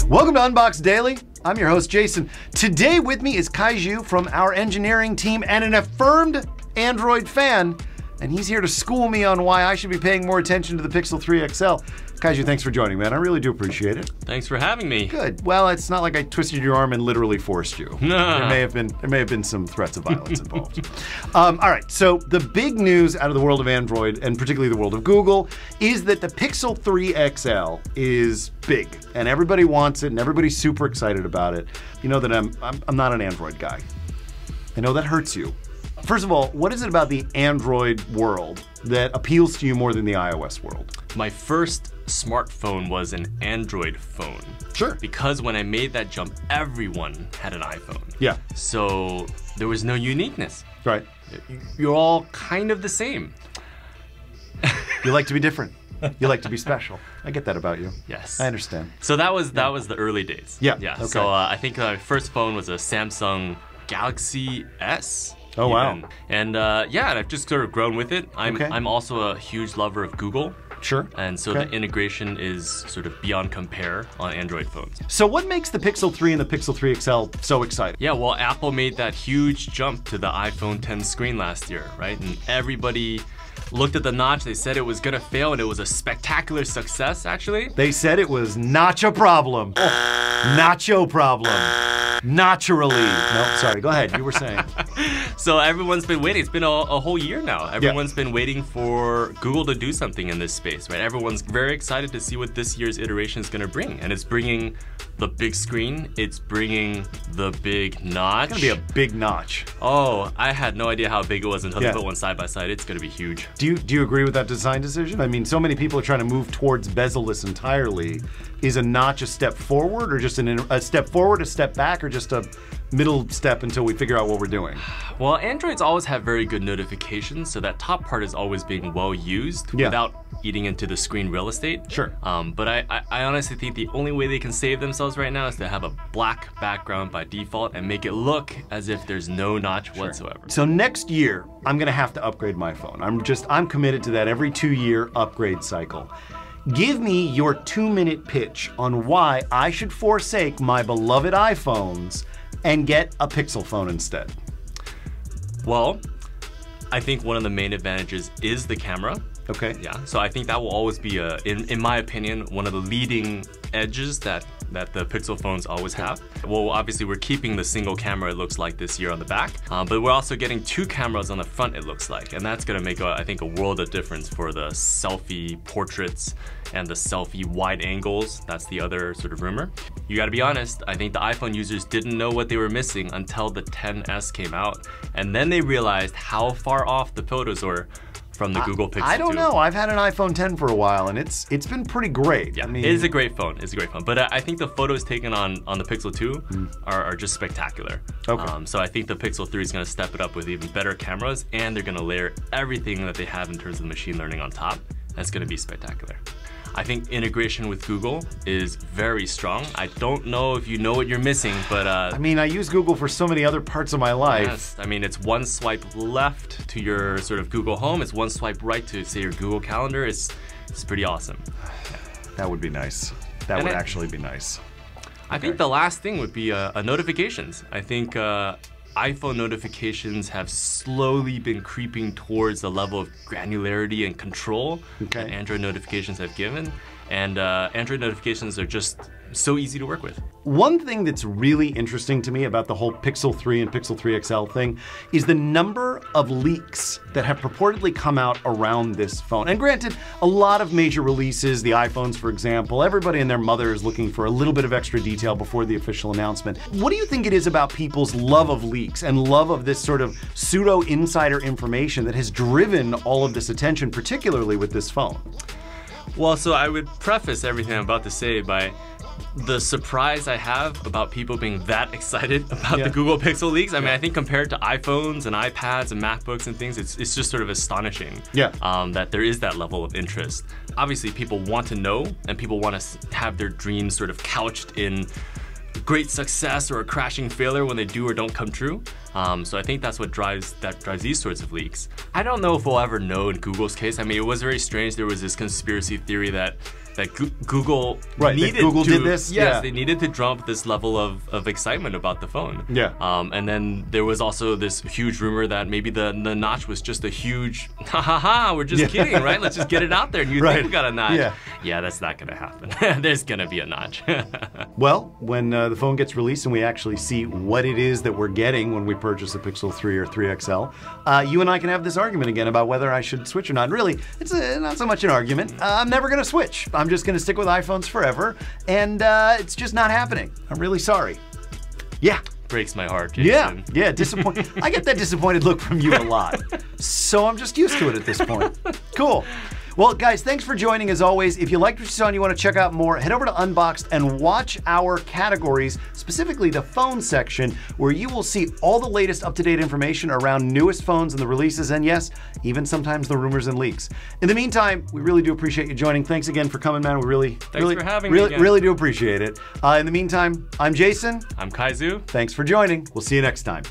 Welcome to Unboxed Daily. I'm your host, Jason. Today with me is Kaiju from our engineering team and an affirmed Android fan, and he's here to school me on why I should be paying more attention to the Pixel 3 XL. Kaiju, thanks for joining, man. I really do appreciate it. Thanks for having me. Good. Well, it's not like I twisted your arm and literally forced you. There may have been some threats of violence involved. All right, so the big news out of the world of Android, and particularly the world of Google, is that the Pixel 3 XL is big, and everybody wants it, and everybody's super excited about it. You know that I'm not an Android guy. I know that hurts you. First of all, what is it about the Android world that appeals to you more than the iOS world? My first smartphone was an Android phone. Sure. Because when I made that jump, everyone had an iPhone. Yeah. So there was no uniqueness. Right. You're all kind of the same. You like to be different. You like to be special. I get that about you. Yes. I understand. So that was the early days. Yeah. Yeah. Okay. So I think my first phone was a Samsung Galaxy S. Oh, wow. even. And yeah, and I've just sort of grown with it. I'm also a huge lover of Google. Sure. And so the integration is sort of beyond compare on Android phones. So what makes the Pixel 3 and the Pixel 3 XL so exciting? Yeah, well, Apple made that huge jump to the iPhone X screen last year, right? And everybody looked at the notch, they said it was gonna fail, and it was a spectacular success, actually. They said it was nacho problem. Nacho problem. Naturally. No, sorry, go ahead, you were saying. So everyone's been waiting. It's been a whole year now. Everyone's been waiting for Google to do something in this space, right? Everyone's very excited to see what this year's iteration is gonna bring. And it's bringing the big screen, it's bringing the big notch. It's gonna be a big notch. Oh, I had no idea how big it was until they put one side by side. It's gonna be huge. Do you agree with that design decision? I mean, so many people are trying to move towards bezel-less entirely. Is a notch a step forward, or just a step forward, a step back, or just a middle step until we figure out what we're doing? Well, Androids always have very good notifications, so that top part is always being well used without eating into the screen real estate. Sure. But I honestly think the only way they can save themselves right now is to have a black background by default and make it look as if there's no notch whatsoever. So next year, I'm gonna have to upgrade my phone. I'm committed to that every 2-year upgrade cycle. Give me your 2-minute pitch on why I should forsake my beloved iPhones and get a Pixel phone instead. Well, I think one of the main advantages is the camera. Okay. Yeah, so I think that will always be, in my opinion, one of the leading edges that the Pixel phones always have. Well, obviously we're keeping the single camera, it looks like, this year on the back, but we're also getting 2 cameras on the front, it looks like, and that's gonna make, I think, a world of difference for the selfie portraits and the selfie wide angles. That's the other sort of rumor. You gotta be honest, I think the iPhone users didn't know what they were missing until the XS came out, and then they realized how far off the photos were from the Google Pixel 2. I don't know. I've had an iPhone 10 for a while, and it's been pretty great. Yeah, I mean, it is a great phone. It's a great phone. But I think the photos taken on the Pixel 2 are just spectacular. Okay. So I think the Pixel 3 is going to step it up with even better cameras, and they're going to layer everything that they have in terms of machine learning on top. That's going to be spectacular. I think integration with Google is very strong. I don't know if you know what you're missing, but I mean, I use Google for so many other parts of my life. Yes, I mean, it's one swipe left to your sort of Google Home. It's one swipe right to, say, your Google Calendar. It's pretty awesome. That would be nice. That would actually be nice. I think the last thing would be notifications. I think iPhone notifications have slowly been creeping towards the level of granularity and control that Android notifications have given. And Android notifications are just so easy to work with. One thing that's really interesting to me about the whole Pixel 3 and Pixel 3 XL thing is the number of leaks that have purportedly come out around this phone. And granted, a lot of major releases, the iPhones, for example, everybody and their mother is looking for a little bit of extra detail before the official announcement. What do you think it is about people's love of leaks and love of this sort of pseudo insider information that has driven all of this attention, particularly with this phone? Well, so I would preface everything I'm about to say by the surprise I have about people being that excited about the Google Pixel leaks. I mean, I think compared to iPhones and iPads and MacBooks and things, it's just sort of astonishing that there is that level of interest. Obviously, people want to know, and people want to have their dreams sort of couched in great success or a crashing failure when they do or don't come true. So I think that's what drives these sorts of leaks. I don't know if we'll ever know in Google's case. I mean, it was very strange. There was this conspiracy theory that Google needed that Google to, did this? Yes, they needed to drum up this level of excitement about the phone. Yeah. And then there was also this huge rumor that maybe the notch was just a huge, ha ha ha, we're just kidding, right? Let's just get it out there and you think we got a notch. Yeah, that's not gonna happen. There's gonna be a notch. Well, when the phone gets released and we actually see what it is that we're getting when we purchase a Pixel 3 or 3 XL, you and I can have this argument again about whether I should switch or not. Really, it's not so much an argument. I'm never gonna switch. I'm just gonna stick with iPhones forever, and it's just not happening. I'm really sorry. Yeah. Breaks my heart, Jason. Yeah, disappointed. I get that disappointed look from you a lot. So I'm just used to it at this point. Cool. Well, guys, thanks for joining as always. If you liked what you saw and you want to check out more, head over to Unboxed and watch our categories, specifically the phone section, where you will see all the latest up-to-date information around newest phones and the releases, and yes, even sometimes the rumors and leaks. In the meantime, we really do appreciate you joining. Thanks again for coming, man. We really do appreciate it. In the meantime, I'm Jason. I'm Kaizu. Thanks for joining. We'll see you next time.